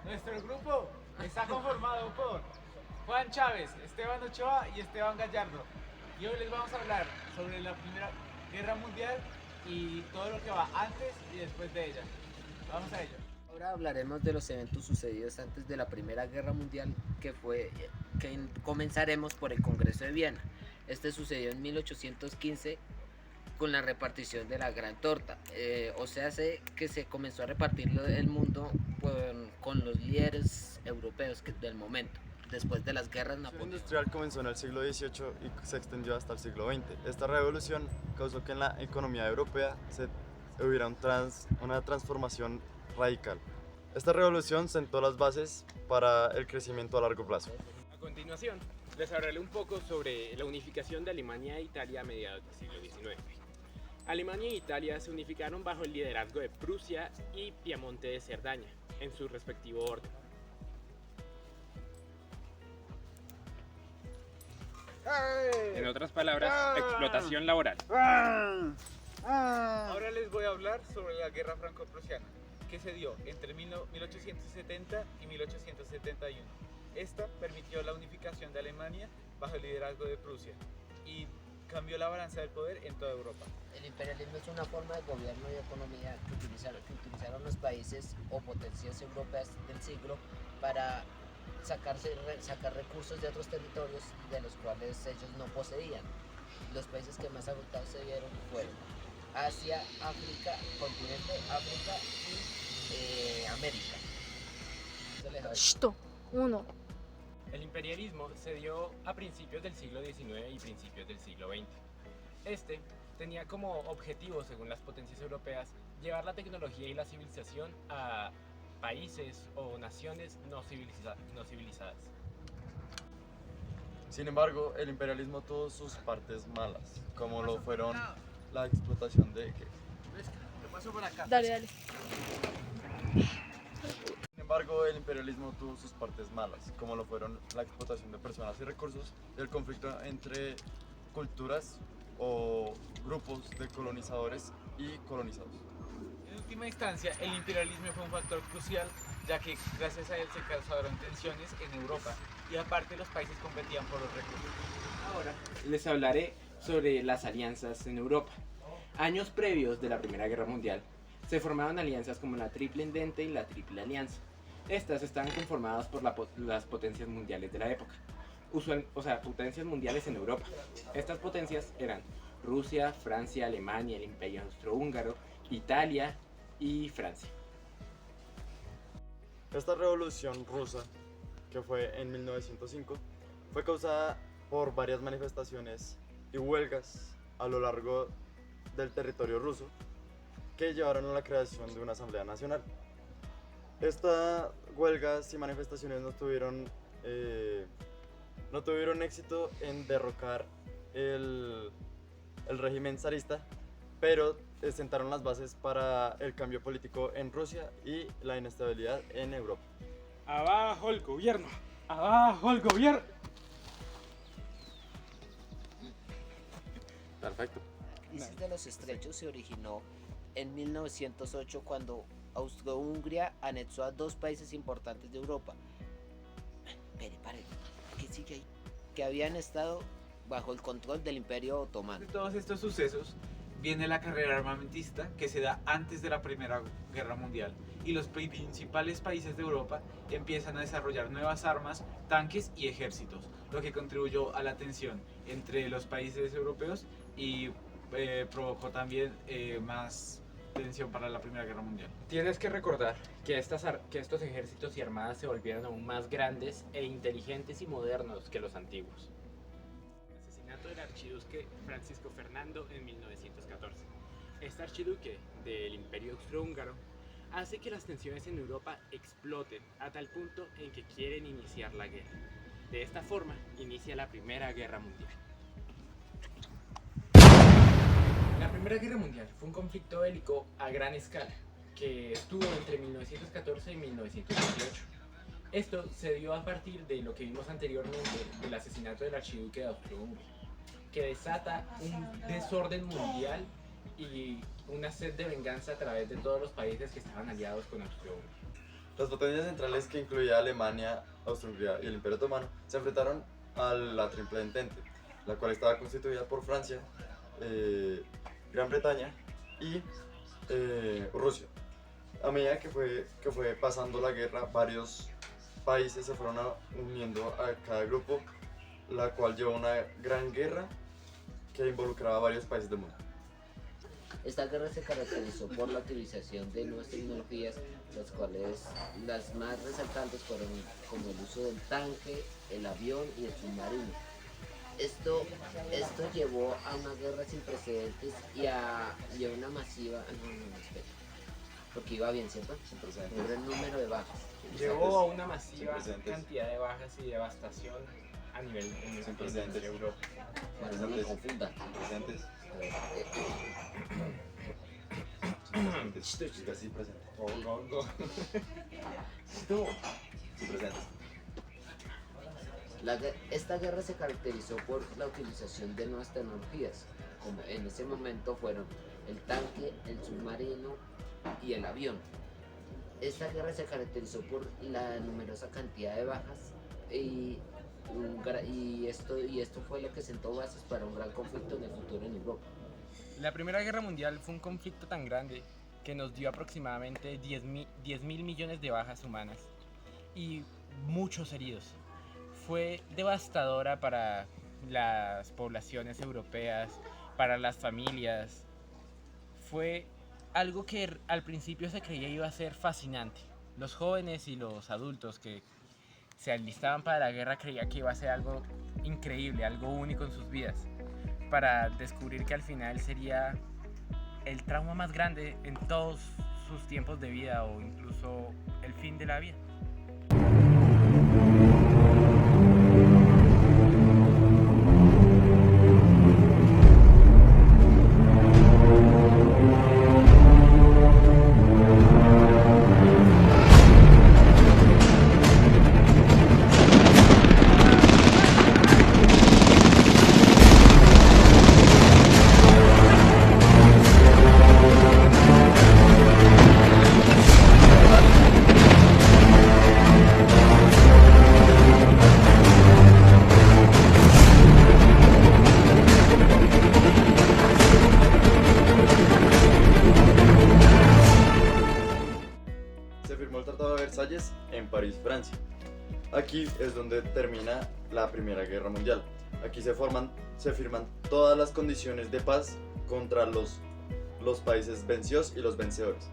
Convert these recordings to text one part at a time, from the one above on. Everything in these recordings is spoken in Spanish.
Nuestro grupo está conformado por Juan Chávez, Esteban Ochoa y Esteban Gallardo. Y hoy les vamos a hablar sobre la Primera Guerra Mundial y todo lo que va antes y después de ella. Vamos a ello. Ahora hablaremos de los eventos sucedidos antes de la Primera Guerra Mundial, que comenzaremos por el Congreso de Viena. Este sucedió en 1815 con la repartición de la Gran Torta, que se comenzó a repartir el mundo con los líderes europeos del momento, después de las guerras La revolución napoleónicas. industrial comenzó en el siglo XVIII y se extendió hasta el siglo XX. Esta revolución causó que en la economía europea hubiera una transformación radical. Esta revolución sentó las bases para el crecimiento a largo plazo. A continuación, les hablaré un poco sobre la unificación de Alemania e Italia a mediados del siglo XIX. Alemania e Italia se unificaron bajo el liderazgo de Prusia y Piamonte de Cerdaña, en su respectivo orden. En otras palabras, explotación laboral. Ahora les voy a hablar sobre la Guerra Franco-Prusiana, que se dio entre 1870 y 1871. Esta permitió la unificación de Alemania bajo el liderazgo de Prusia y cambió la balanza del poder en toda Europa. El imperialismo es una forma de gobierno y economía que utilizaron los países o potencias europeas del siglo para sacar recursos de otros territorios de los cuales ellos no poseían. Los países que más afectados se vieron fueron Asia, África, continente África y América. Что? Uno. El imperialismo se dio a principios del siglo XIX y principios del siglo XX. Este tenía como objetivo, según las potencias europeas, llevar la tecnología y la civilización a países o naciones no civilizadas. Sin embargo, el imperialismo tuvo sus partes malas, como lo fueron la explotación de... Lo paso por acá. Dale, dale. Sin embargo, el imperialismo tuvo sus partes malas, como lo fueron la explotación de personas y recursos y el conflicto entre culturas o grupos de colonizadores y colonizados. En última instancia, el imperialismo fue un factor crucial, ya que gracias a él se causaron tensiones en Europa y aparte los países competían por los recursos. Ahora les hablaré sobre las alianzas en Europa. Años previos de la Primera Guerra Mundial, se formaban alianzas como la Triple Entente y la Triple Alianza. Estas estaban conformadas por las potencias mundiales de la época, potencias mundiales en Europa. Estas potencias eran Rusia, Francia, Alemania, el Imperio Austrohúngaro, Italia y Francia. Esta revolución rusa, que fue en 1905, fue causada por varias manifestaciones y huelgas a lo largo del territorio ruso que llevaron a la creación de una asamblea nacional. Estas huelgas y manifestaciones no tuvieron éxito en derrocar el régimen zarista, pero sentaron las bases para el cambio político en Rusia y la inestabilidad en Europa. ¡Abajo el gobierno! ¡Abajo el gobierno! Perfecto. La crisis de los estrechos se originó en 1908 cuando Austro-Hungría anexó a dos países importantes de Europa. Pare, ¿qué sigue ahí? Que habían estado bajo el control del Imperio Otomano. De todos estos sucesos viene la carrera armamentista que se da antes de la Primera Guerra Mundial y los principales países de Europa empiezan a desarrollar nuevas armas, tanques y ejércitos, lo que contribuyó a la tensión entre los países europeos y provocó también más tensión para la Primera Guerra Mundial. Tienes que recordar que estos ejércitos y armadas se volvieron aún más grandes e inteligentes y modernos que los antiguos. El asesinato del archiduque Francisco Fernando en 1914. Este archiduque del Imperio Austrohúngaro hace que las tensiones en Europa exploten a tal punto en que quieren iniciar la guerra. De esta forma inicia la Primera Guerra Mundial. La Primera Guerra Mundial fue un conflicto bélico a gran escala que estuvo entre 1914 y 1918. Esto se dio a partir de lo que vimos anteriormente del asesinato del archiduque de Austria-Hungría, que desata un desorden mundial y una sed de venganza a través de todos los países que estaban aliados con Austria-Hungría. Las potencias centrales, que incluía Alemania, Austria-Hungría y el Imperio Otomano, se enfrentaron a la Triple Entente, la cual estaba constituida por Francia, Gran Bretaña y Rusia. A medida que fue pasando la guerra, varios países se fueron uniendo a cada grupo, la cual llevó a una gran guerra que involucraba a varios países del mundo. Esta guerra se caracterizó por la utilización de nuevas tecnologías, las cuales las más resaltantes fueron como el uso del tanque, el avión y el submarino. Esto llevó a una guerra sin precedentes y a una masiva... No, espera. Porque iba bien, ¿cierto? Un gran número de bajas. Llevó a una masiva Sin precedentes. cantidad de bajas y devastación a nivel Sin precedentes. en Europa. Para no me confunda. Presentes. Casi presentes. Sí, presentes. Esta guerra se caracterizó por la utilización de nuevas tecnologías, como en ese momento fueron el tanque, el submarino y el avión. Esta guerra se caracterizó por la numerosa cantidad de bajas y esto fue lo que sentó bases para un gran conflicto en el futuro en Europa. La Primera Guerra Mundial fue un conflicto tan grande que nos dio aproximadamente 10.000 millones de bajas humanas y muchos heridos. Fue devastadora para las poblaciones europeas, para las familias. Fue algo que al principio se creía iba a ser fascinante. Los jóvenes y los adultos que se alistaban para la guerra creían que iba a ser algo increíble, algo único en sus vidas, para descubrir que al final sería el trauma más grande en todos sus tiempos de vida o incluso el fin de la vida. Se firmó el Tratado de Versalles en París, Francia. Aquí es donde termina la Primera Guerra Mundial. Aquí se firman todas las condiciones de paz contra los países vencidos y los vencedores.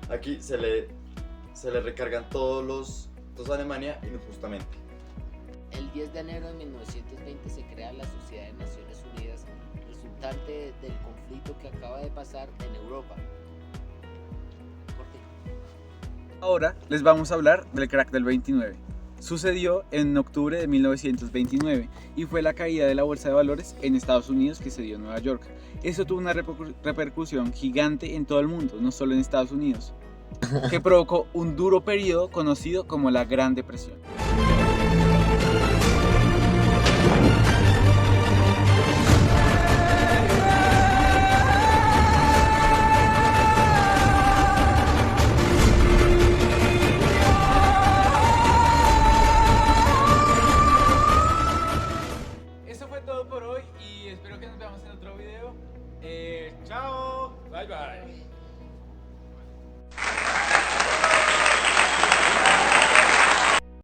Aquí se le recargan todos a Alemania injustamente. El 10 de enero de 1920 se crea la Sociedad de Naciones Unidas, resultante del conflicto que acaba de pasar en Europa. Ahora les vamos a hablar del crack del 29. Sucedió en octubre de 1929 y fue la caída de la bolsa de valores en Estados Unidos que se dio en Nueva York. Eso tuvo una repercusión gigante en todo el mundo, no solo en Estados Unidos, que provocó un duro periodo conocido como la Gran Depresión.